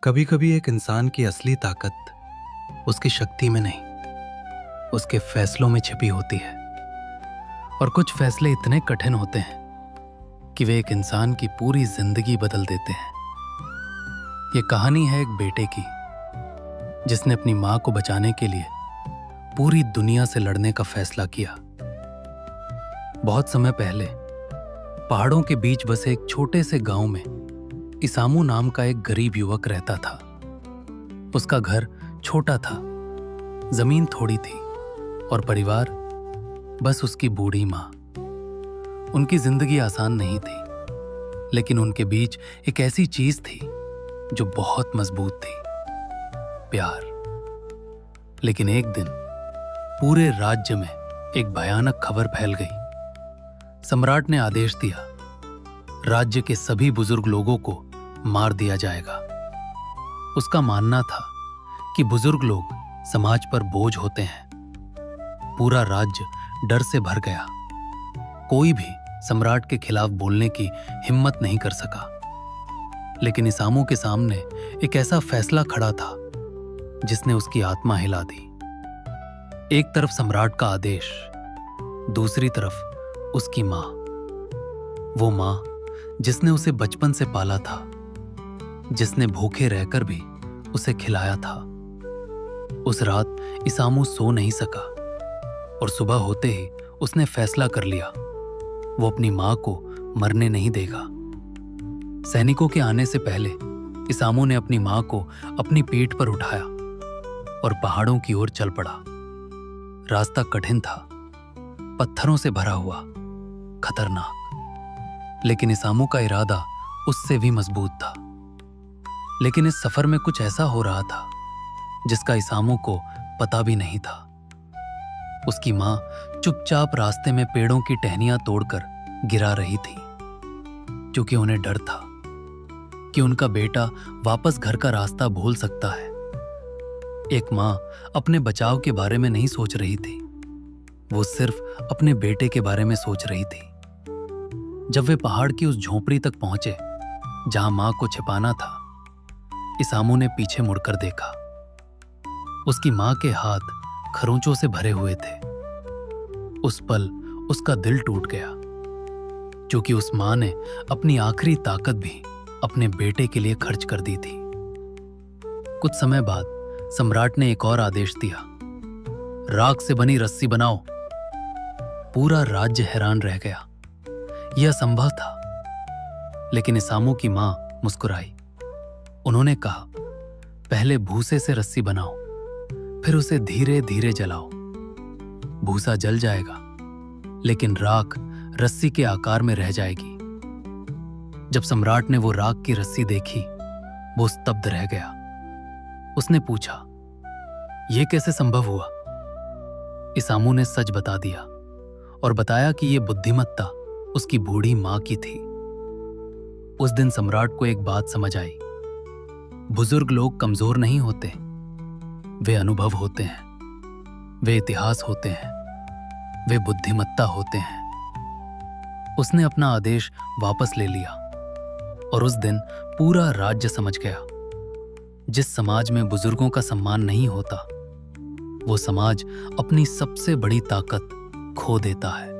कभी कभी एक इंसान की असली ताकत उसकी शक्ति में नहीं, उसके फैसलों में छिपी होती है। और कुछ फैसले इतने कठिन होते हैं कि वे एक इंसान की पूरी जिंदगी बदल देते हैं। ये कहानी है एक बेटे की जिसने अपनी मां को बचाने के लिए पूरी दुनिया से लड़ने का फैसला किया। बहुत समय पहले पहाड़ों के बीच बसे एक छोटे से गांव में इसामू नाम का एक गरीब युवक रहता था। उसका घर छोटा था, जमीन थोड़ी थी और परिवार बस उसकी बूढ़ी मां। उनकी जिंदगी आसान नहीं थी, लेकिन उनके बीच एक ऐसी चीज थी जो बहुत मजबूत थी, प्यार। लेकिन एक दिन पूरे राज्य में एक भयानक खबर फैल गई। सम्राट ने आदेश दिया, राज्य के सभी बुजुर्ग लोगों को मार दिया जाएगा। उसका मानना था कि बुजुर्ग लोग समाज पर बोझ होते हैं। पूरा राज्य डर से भर गया। कोई भी सम्राट के खिलाफ बोलने की हिम्मत नहीं कर सका। लेकिन इसामू के सामने एक ऐसा फैसला खड़ा था जिसने उसकी आत्मा हिला दी। एक तरफ सम्राट का आदेश, दूसरी तरफ उसकी मां। वो मां जिसने उसे बचपन से पाला था, जिसने भूखे रहकर भी उसे खिलाया था। उस रात इसामू सो नहीं सका और सुबह होते ही उसने फैसला कर लिया, वो अपनी मां को मरने नहीं देगा। सैनिकों के आने से पहले इसामू ने अपनी मां को अपनी पीठ पर उठाया और पहाड़ों की ओर चल पड़ा। रास्ता कठिन था, पत्थरों से भरा हुआ, खतरनाक, लेकिन इसामू का इरादा उससे भी मजबूत था। लेकिन इस सफर में कुछ ऐसा हो रहा था जिसका इसामू को पता भी नहीं था। उसकी मां चुपचाप रास्ते में पेड़ों की टहनियां तोड़कर गिरा रही थी, क्योंकि उन्हें डर था कि उनका बेटा वापस घर का रास्ता भूल सकता है। एक मां अपने बचाव के बारे में नहीं सोच रही थी, वो सिर्फ अपने बेटे के बारे में सोच रही थी। जब वे पहाड़ की उस झोपड़ी तक पहुंचे जहां मां को छिपाना था, इसामू ने पीछे मुड़कर देखा। उसकी मां के हाथ खरोंचों से भरे हुए थे। उस पल उसका दिल टूट गया, क्योंकि उस मां ने अपनी आखिरी ताकत भी अपने बेटे के लिए खर्च कर दी थी। कुछ समय बाद सम्राट ने एक और आदेश दिया, राख से बनी रस्सी बनाओ। पूरा राज्य हैरान रह गया। यह असंभव था, लेकिन इसामू की मां मुस्कुराई। उन्होंने कहा, पहले भूसे से रस्सी बनाओ, फिर उसे धीरे धीरे जलाओ। भूसा जल जाएगा, लेकिन राख रस्सी के आकार में रह जाएगी। जब सम्राट ने वो राख की रस्सी देखी, वो स्तब्ध रह गया। उसने पूछा, यह कैसे संभव हुआ? इसामू ने सच बता दिया और बताया कि यह बुद्धिमत्ता उसकी बूढ़ी मां की थी। उस दिन सम्राट को एक बात समझ आई, बुजुर्ग लोग कमजोर नहीं होते, वे अनुभव होते हैं, वे इतिहास होते हैं, वे बुद्धिमत्ता होते हैं। उसने अपना आदेश वापस ले लिया और उस दिन पूरा राज्य समझ गया, जिस समाज में बुजुर्गों का सम्मान नहीं होता, वो समाज अपनी सबसे बड़ी ताकत खो देता है।